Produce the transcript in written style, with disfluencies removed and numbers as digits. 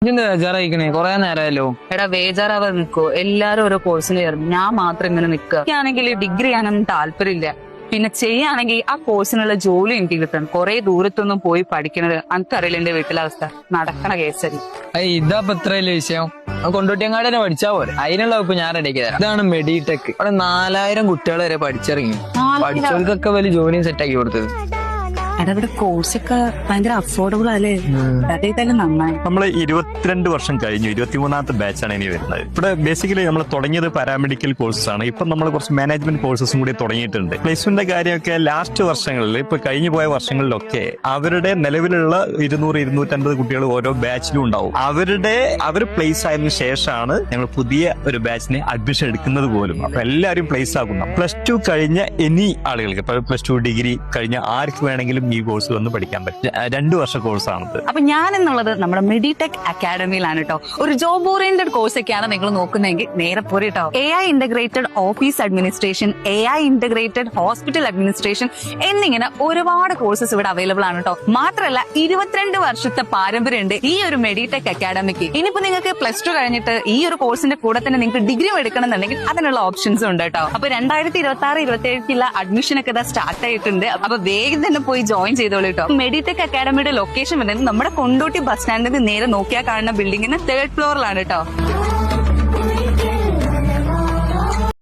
ഇതിന്റെ ബേജാറായിക്കണേ കൊറേ നേരമല്ലോ. എടാ ബേജാറാവാതെ നിൽക്കോ, എല്ലാരും ഓരോ കോഴ്സിന് ചേർന്നു, ഞാൻ മാത്രം ഇങ്ങനെ നിൽക്കുക. എനിക്കാണെങ്കിൽ ഡിഗ്രി ചെയ്യാനൊന്നും താല്പര്യമില്ല. പിന്നെ ചെയ്യാണെങ്കിൽ ആ കോഴ്സിനുള്ള ജോലി എനിക്ക് കിട്ടണം. കുറെ ദൂരത്തൊന്നും പോയി പഠിക്കണത് എനിക്കറിയില്ല. എന്റെ വീട്ടിലെ അവസ്ഥ നടക്കണ കേസരി. ഇതാപ്പൊ ഇത്രയല്ലേ വിഷയം? കൊണ്ടോട്ടിയങ്ങാട് തന്നെ പഠിച്ചാ പോലെ. അതിനുള്ള ഇപ്പൊ ഞാൻ റെഡിയാക്കി തരാം. ഇതാണ് മെഡിടെക്. അവിടെ 4000 കുട്ടികൾ വരെ പഠിച്ചിറങ്ങി. പഠിച്ചവർക്കൊക്കെ വലിയ ജോലിയും സെറ്റാക്കി കൊടുത്തത്. എടാ ഇവിടെ കോഴ്സൊക്കെ ഭയങ്കര അഫോർഡബിൾ അല്ലേ? അതേ തന്നെ നന്നായി. നമ്മള് 22 വർഷം കഴിഞ്ഞു, 23ാമത്തെ ബാച്ചാണ് ഇനി വരുന്നത്. ഇവിടെ ബേസിക്കലി നമ്മൾ തുടങ്ങിയത് പാരാമെഡിക്കൽ കോഴ്സസ് ആണ്. ഇപ്പൊ നമ്മൾ കുറച്ച് മാനേജ്മെന്റ് കോഴ്സസും കൂടി തുടങ്ങിയിട്ടുണ്ട്. പ്ലേസ്മെന്റിന്റെ കാര്യമൊക്കെ ലാസ്റ്റ് വർഷങ്ങളിൽ, ഇപ്പൊ കഴിഞ്ഞു പോയ വർഷങ്ങളിലൊക്കെ അവരുടെ നിലവിലുള്ള 200-250 കുട്ടികൾ ഓരോ ബാച്ചിലും ഉണ്ടാവും. അവർ പ്ലേസ് ആയതിനു ശേഷമാണ് ഞങ്ങൾ പുതിയ ഒരു ബാച്ചിന് അഡ്മിഷൻ എടുക്കുന്നത് പോലും. അപ്പൊ എല്ലാവരും പ്ലേസ് ആകുന്നു. +2 കഴിഞ്ഞ എനി ആളുകൾക്ക്, ഇപ്പൊ +2 ഡിഗ്രി കഴിഞ്ഞ ആർക്ക് വേണമെങ്കിലും ഈ കോഴ്സ് വന്ന് പഠിക്കാൻ പറ്റും. 2 വർഷ കോഴ്സാണത്. അപ്പൊ ഞാൻ എന്നുള്ളത് നമ്മുടെ മെഡിടെക് അക്കാഡമിയിലാണ് കേട്ടോ. ഒരു ജോബ് ഓറിയന്റഡ് കോഴ്സ് ഒക്കെയാണ് നിങ്ങൾ നോക്കുന്നതെങ്കിൽ നേരെ പോരെ കേട്ടോ. AI integrated office administration, AI integrated hospital administration എന്നിങ്ങനെ ഒരുപാട് കോഴ്സസ് ഇവിടെ അവൈലബിൾ ആണ് കേട്ടോ. മാത്രമല്ല 22 വർഷത്തെ പാരമ്പര്യമുണ്ട് ഈ ഒരു മെഡിടെക് അക്കാഡമിക്ക്. ഇനിയിപ്പോ നിങ്ങൾക്ക് +2 കഴിഞ്ഞിട്ട് ഈ ഒരു കോഴ്സിന്റെ കൂടെ തന്നെ നിങ്ങൾക്ക് ഡിഗ്രി എടുക്കണം എന്നുണ്ടെങ്കിൽ അതിനുള്ള ഓപ്ഷൻസും ഉണ്ട് കേട്ടോ. അപ്പൊ 2026-27 അഡ്മിഷൻ ഒക്കെ സ്റ്റാർട്ട് ആയിട്ടുണ്ട്. അപ്പൊ വേഗം തന്നെ പോയി ജോയിൻ ചെയ്തോളൂ കേട്ടോ. മെഡിടെക് അക്കാഡമിയുടെ ലൊക്കേഷൻ വരുന്നത് നമ്മുടെ കൊണ്ടോട്ടി ബസ് സ്റ്റാൻഡിൽ നേരെ നോക്കിയാൽ കാണുന്ന ബിൽഡിങ്ങിന് 3rd ഫ്ലോറിലാണ് കേട്ടോ.